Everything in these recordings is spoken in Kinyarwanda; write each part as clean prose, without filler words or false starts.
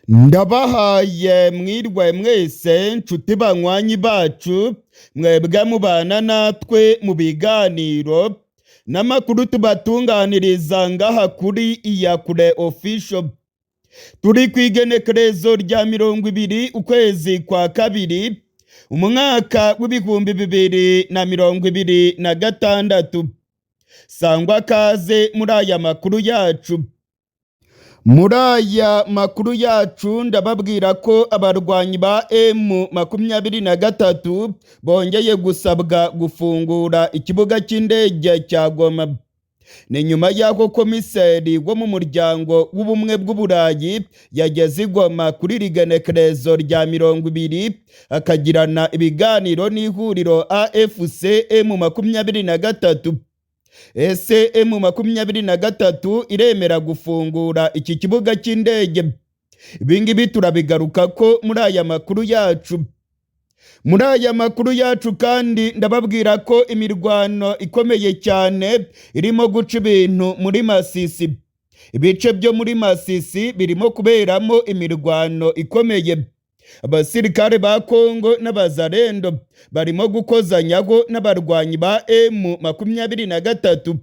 Ndabahaye mwirwe mwese nshuti banywanyi bacu mwebwe mubana natwe mu biganiro n'amakuru tubatunganiriza ngaha kuri Iyakure Official. Turi kw'igenekerezo rya 20 ukwezi kwa kabiri umwaka w'ibihumbi 2026. Sangwa kaze muri aya makuru yacu. Muri aya makuru yacu ndababwira ko abarwanyi ba M23 bongeye gusabwa gufungura ikibuga cy'indege cya Goma. Ni nyuma y'aho komiseri wo mu muryango w'ubumwe bw'Uburayi yageze i Goma kuri rigenekerezo rya 20 akagirana ibiganiro n'ihuriro AFC M23. Ese M23 iremera gufungura iki kibuga cy'indege? Ibingibi turabigaruka ko muri aya makuru yacu. Muri aya makuru yacu kandi ndababwira ko imirwano ikomeye cyane irimo guca ibintu muri Masisi. Ibice byo muri Masisi birimo kuberamo imirwano ikomeye. Abasirikare ba Kongo n'abazarendo barimo gukozanyaho n'abarwanyi ba M23.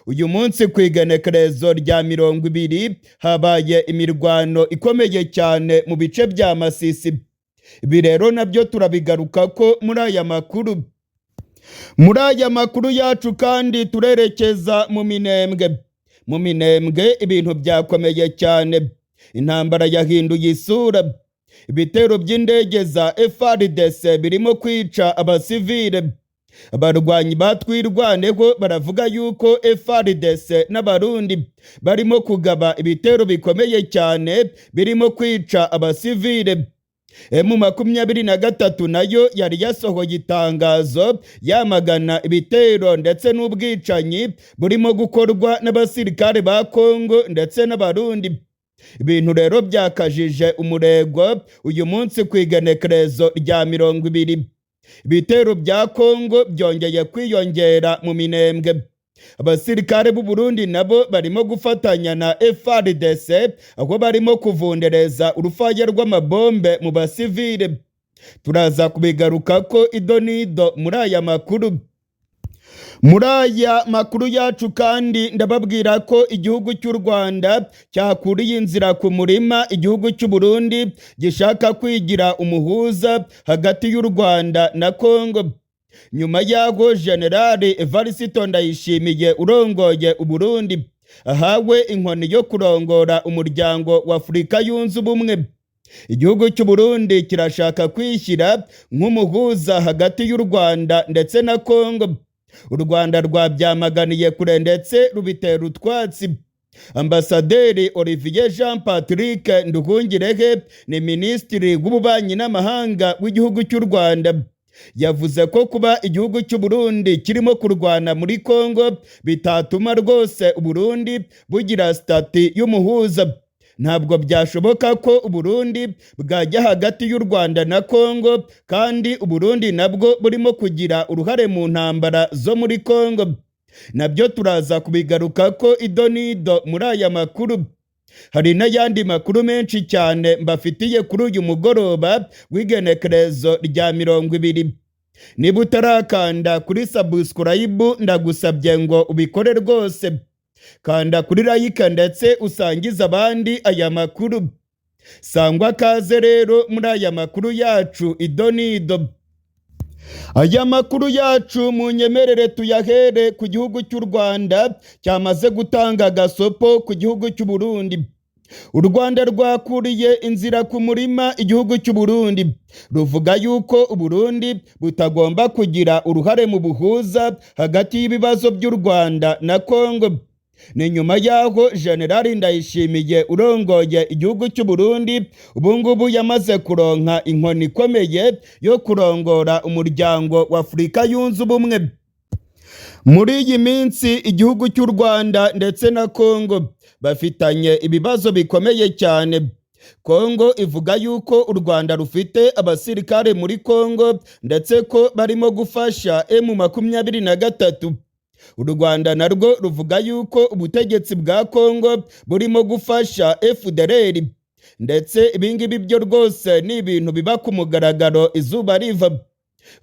Uyu munsi kw'igenekerezo rya 20 habaye imirwano ikomeye cyane mu bice bya Masisi. Ibi rero nabyo turabigaruka ko muri aya makuru. Muri aya makuru yacu kandi turerekeza mu Minembwe. Mu Minembwe ibintu byakomeye cyane. Intambara yahinduye isura. Ibitero by'indege za FARDC birimo kwica abasivile. Abarwanyi batwirwaneho baravuga yuko FARDC n'abarundi barimo kugaba ibitero bikomeye cyane birimo kwica abasivile. M23 nayo yari yasohoye itangazo yamagana ibitero ndetse n'ubwicanyi burimo gukorwa n'abasirikare ba Kongo ndetse n'abarundi. Ibintu rero byakajije umurego uyu munsi kw'igenekerezo rya 20. Ibitero bya Kongo byongeye kwiyongera mu Minembwe. Abasirikare b'u Burundi nabo barimo gufatanya na FARDC aho barimo kuvundereza urufaya rw'amabombe mu basivile. Turaza kubigaruka ko idonido muri aya makuru. Muri aya makuru yacu kandi ndababwira ko igihugu cy'u Rwanda cyakuriye inzira ku murima igihugu cy'u Burundi gishaka kwigira umuhuza hagati y'u Rwanda na Kongo. Nyuma y'aho General Evariste Ndayishimiye urongoye u Burundi ahawe inkoni yo kurongora umuryango wa Afurika yunze ubumwe. Igihugu cy'u Burundi kirashaka kwishyira nk'umuhuza hagati y'u Rwanda ndetse na Kongo. U Rwanda rwabyamaganiye kure ndetse rubitera utwatsi. Ambasaderi Olivier Jean Patrick Nduhungirehe ni minisitiri w'ububanyi n'amahanga w'igihugu cy'u Rwanda. Yavuze ko kuba igihugu cy'u Burundi kirimo kurwana muri Kongo bitatuma rwose u Burundi bugira stati y'umuhuza. Ntabwo byashoboka ko u Burundi bwajya hagati y'u Rwanda na Kongo kandi u Burundi nabwo burimo kugira uruhare mu ntambara zo muri Kongo. Nabyo turaza kubigaruka ko idonido muri aya makuru. Hari n'ayandi makuru menshi cyane mbafitiye kuri uyu mugoroba w'igenekerezo rya 20. Niba utarakanda kuri subscribe ndagusabye ngo ubikore rwose. Kanda kuri like ndetse usangiza abandi aya makuru. Sangwa kaze rero muri aya makuru yacu idonido. Aya makuru yacu mu nyemerere tuyahere ku gihugu cy'u Rwanda cyamaze gutanga gasopo ku gihugu cy'u Burundi. U Rwanda rwakuriye inzira ku murima igihugu cy'u Burundi. Ruvuga yuko u Burundi butagomba kugira uruhare mu buhuza hagati y'ibibazo by'u Rwanda na Kongo. Ni nyuma y'aho General Ndayishimiye urongoye igihugu cy'u Burundi ubungubu yamaze kuronka inkoni ikomeye yo kurongora umuryango wa Afurika yunze ubumwe. Muri iyi minsi igihugu cy'u Rwanda ndetse na Kongo bafitanye ibibazo bikomeye cyane. Kongo ivuga yuko u Rwanda rufite abasirikare muri Kongo ndetse ko barimo gufasha M23. U Rwanda narwo ruvuga yuko ubutegetsi bwa Kongo burimo gufasha FDLR. ndetse ibingibi byo rwose ni ibintu biba ku mugaragaro izuba riva.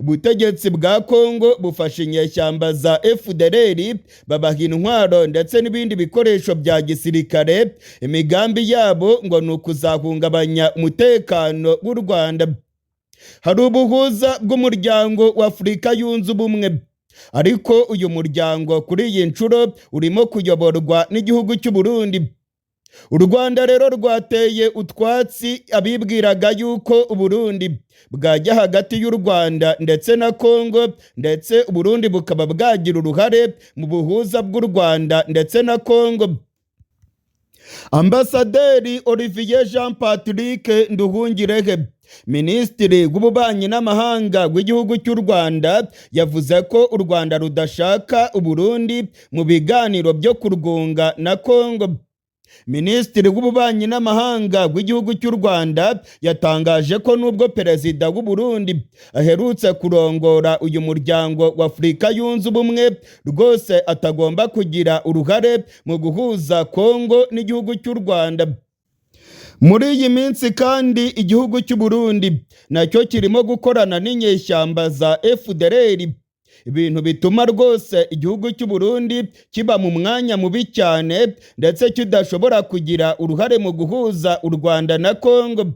Ubutegetsi bwa Kongo bufashe inyeshyamba za FDLR babaha intwaro ndetse n'ibindi bikoresho bya gisirikare, imigambi yabo ngo ni ukuzahungabanya umutekano w'u Rwanda. Hari ubuhuza bw'umuryango wa Afurika yunze ubumwe, ariko uyu muryango kuri iyi nshuro urimo kuyoborwa n'igihugu cy'u Burundi. U Rwanda rero rwateye utwatsi abibwiraga yuko u Burundi bwajya hagati y'u Rwanda ndetse na Kongo, ndetse u Burundi bukaba bwagira uruhare mu buhuza bw'u Rwanda ndetse na Kongo. Ambasaderi Olivier Jean Patrick Nduhungirehe, Minisitiri w'Ububanyi n'Amahanga w'igihugu cy'u Rwanda, yavuze ko u Rwanda rudashaka u Burundi mu biganiro byo kurwunga na Kongo. Minisitiri w'Ububanyi n'Amahanga w'igihugu cy'u Rwanda yatangaje ko nubwo Perezida w'u Burundi aherutse kurongora uyu muryango wa Afurika yunze ubumwe, rwose atagomba kugira uruhare mu guhuza Kongo n'igihugu cy'u Rwanda. Muri iyi minsi kandi igihugu cy'u Burundi nacyo kirimo gukorana n'inyeshyamba za FDLR, ibintu bituma rwose igihugu cy'u Burundi kiba mu mwanya mubi cyane, ndetse kidashobora kugira uruhare mu guhuza u Rwanda na Kongo.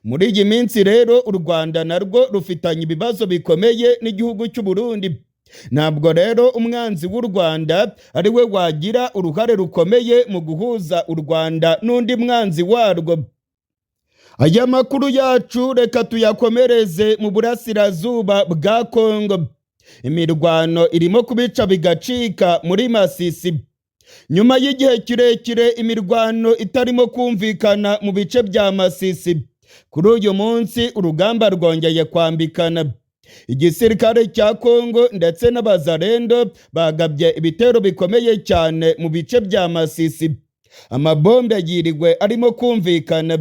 Muri iyi minsi rero u Rwanda narwo rufitanye ibibazo bikomeye n'igihugu cy'u Burundi. Ntabwo rero umwanzi w'u Rwanda ari we wagira uruhare rukomeye mu guhuza u Rwanda n'undi mwanzi warwo. Aya makuru yacu reka tuyakomereze mu burasirazuba bwa Kongo. Imirwano irimo kubica bigacika muri Masisi. Nyuma y'igihe kirekire imirwano itarimo kumvikana mu bice bya Masisi, kuri uyu munsi urugamba rwongeye kwambikana. Igisirikare cya Kongo ndetse n'abazarendo bagabye ibitero bikomeye cyane mu bice bya Masisi. Amabombe yiriwe arimo kumvikana.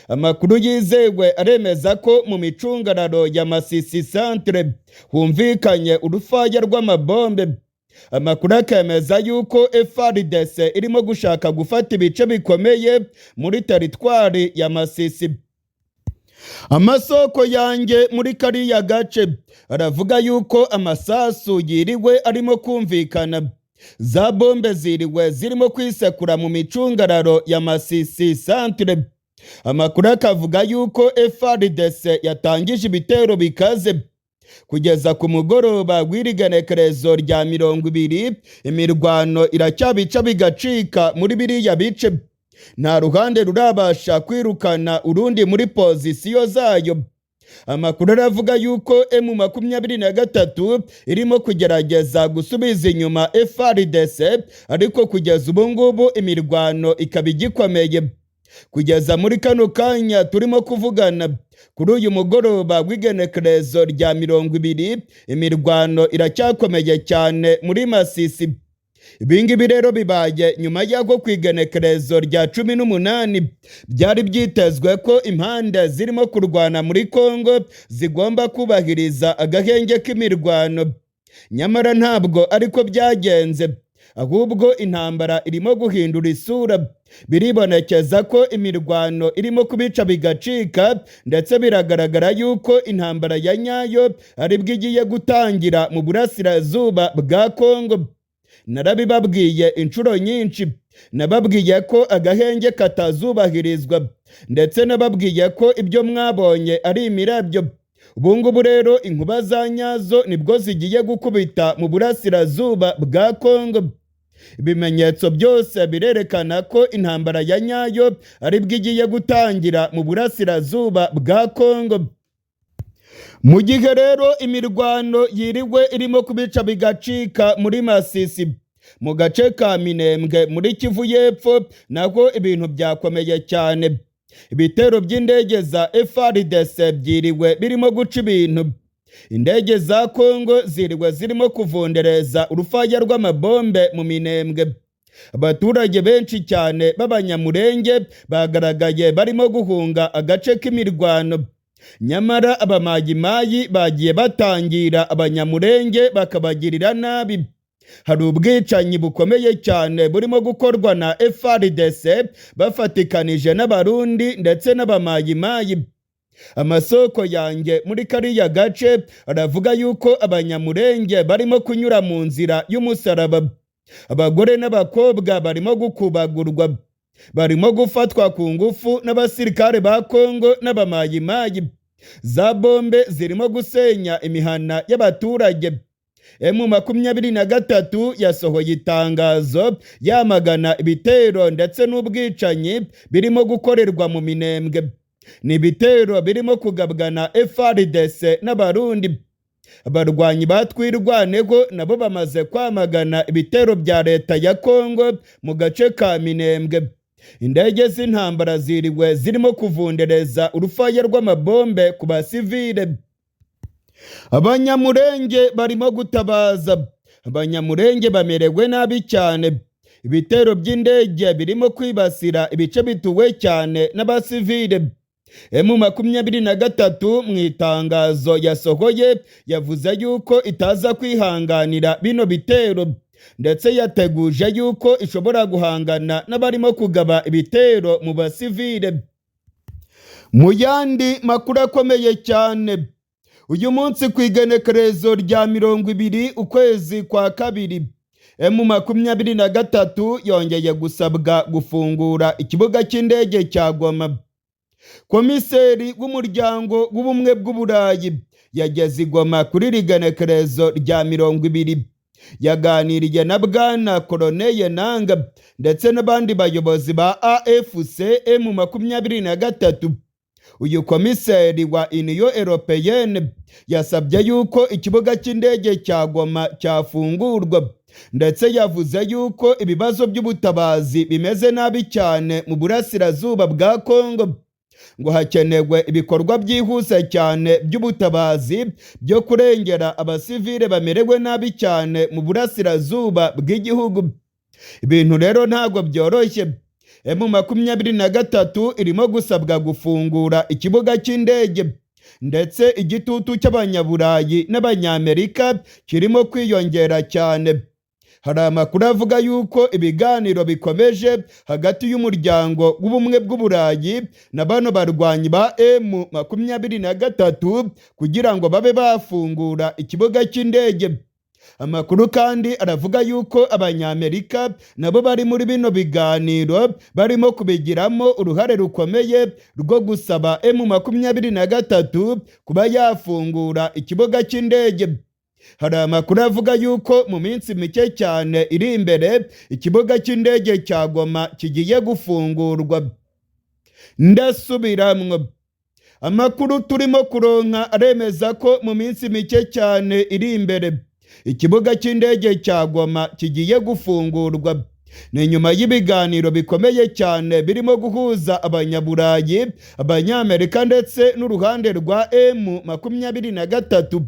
Amakuru yizewe aremeza ko mu micungararo ya Masisi Centre humvikanye urufaya rw'amabombe. Amakuru akemeza yuko FARDC irimo gushaka gufata ibice bikomeye muri teritwari ya Masisi. Amasoko yanjye muri kariya gace aravuga yuko amasasu yiriwe arimo kumvikana. Za bombe ziriwe zirimo kwisekura mu micungararo ya Masisi Centre. Amakuru akavuga yuko FARDC yatangije ibitero bikaze. Kugeza ku mugoroba w'irigenekerezo rya 20, imirwano iracyabica bigacika muri biriya bice. Nta ruhande rurabasha kwirukana urundi muri pozisiyo zayo. Amakuru aravuga yuko M23 irimo kugerageza gusubiza inyuma FARDC, ariko kugeza ubu ngubu imirwano ikaba igikomeye. Kugeza muri kano kanya turimo kuvugana, kuri uyu mugoroba w'igenekerezo rya 20, imirwano iracyakomeye cyane muri Masisi. Ibingibi rero bibaye nyuma y'aho ku igenekerezo rya 18 byari byitezwe ko impande zirimo kurwana muri Kongo zigomba kubahiriza agahenge k'imirwano. Nyamara ntabwo ariko byagenze, ahubwo intambara irimo guhindura isura. Biribonekeza ko imirwano irimo kubica bigacika, ndetse biragaragara yuko intambara ya nyayo aribwo igiye gutangira mu burasirazuba bwa Kongo. Narabibabwiye inshuro nyinshi, nababwiye ko agahenge katazubahirizwa, ndetse nababwiye ko ibyo mwabonye ari imirabyo. Ubu ngubu rero inkuba za nyazo nibwo zigiye gukubita mu burasirazuba bwa Kongo. Ibimenyetso byose birerekana ko intambara ya nyayo aribwo igiye gutangira mu burasirazuba bwa Kongo. Mu gihe rero imirwano yiriwe irimo kubica bigacika muri Masisi, mu gace ka Minembwe muri Kivu y'Epfo naho ibintu byakomeye cyane. Ibitero by'indege za FARDC byiriwe birimo guca ibintu. Indege za Kongo ziriwe zirimo kuvundereza urufaya rw'amabombe mu Minembwe. Abaturage benshi cyane b'abanyamurenge bagaragaye barimo guhunga agace k'imirwano. Nyamara abamayimayi bagiye batangira abanyamurenge bakabagirira nabi. hari ubwicanyi bukomeye cyane burimo gukorwa na FARDC bafatikanije n'abarundi ndetse n'abamayimayi. Amasoko yanjye muri kariya gace aravuga yuko abanyamurenge barimo kunyura mu nzira y'umusaraba. Abagore n'abakobwa barimo gukubagurwa, barimo gufatwa ku ngufu n'abasirikare ba Kongo n'abamayimayi. Za bombe zirimo gusenya imihana y'abaturage. M23 yasohoye itangazo yamagana ibitero ndetse n'ubwicanyi birimo gukorerwa mu Minembwe. Ni ibitero birimo kugabwa na FARDC n'abarundi. Abarwanyi batwirwaneho nabo bamaze kwamagana ibitero bya leta ya Kongo mu gace ka Minembwe. Indege z'intambara ziriwe zirimo kuvundereza urufaya rw'amabombe ku basivile. Abanyamurenge barimo gutabaza. Abanyamurenge bamerewe nabi cyane. Ibitero by'indege birimo kwibasira ibice bituwe cyane n'abasivile. M23 mu itangazo yasohoye yavuze yuko itaza kwihanganira bino bitero, ndetse yateguje yuko ishobora guhangana n'abarimo kugaba ibitero mu basivile. Mu yandi makuru akomeye cyane, uyu munsi ku igenekerezo rya 20 ukwezi kwa kabiri, M23 yongeye gusabwa gufungura ikibuga cy'indege cya Goma. Komiseri w'umuryango w'ubumwe bw'Uburayi yageze i Goma kuri rigenekerezo rya 20. Yaganiriye na Bwana Corneille Nangaa ndetse n'abandi bayobozi ba AFC M23. Uyu komiseri wa Union Européenne yasabye yuko ikibuga cy'indege cya Goma cyafungurwa, ndetse yavuze yuko ibibazo by'ubutabazi bimeze nabi cyane mu burasirazuba bwa Kongo, ngo hakenewe ibikorwa byihuse cyane by'ubutabazi byo kurengera abasivile bamerewe nabi cyane mu burasirazuba bw'igihugu. Ibintu rero ntabwo byoroshye. M23 irimo gusabwa gufungura ikibuga cy'indege, ndetse igitutu cy'abanyaburayi n'abanyamerika kirimo kwiyongera cyane. Hari amakuru avuga yuko ibiganiro bikomeje hagati y'umuryango w'ubumwe bw'Uburayi na bano barwanyi ba M23 kugira ngo babe bafungura ikibuga cy'indege. Amakuru kandi aravuga yuko abanyamerika nabo bari muri bino biganiro barimo kubigiramo uruhare rukomeye rwo gusaba M23 kuba yafungura ikibuga cy'indege. Hari amakuru avuga yuko mu minsi mike cyane iri imbere ikibuga cy'indege cya Goma kigiye gufungurwa. Ndasubiramwo, amakuru turimo kuronka aremeza ko mu minsi mike cyane iri imbere ikibuga cy'indege cya Goma kigiye gufungurwa. Ni nyuma y'ibiganiro bikomeye cyane birimo guhuza abanyaburayi, abanyamerika ndetse n'uruhande rwa M23.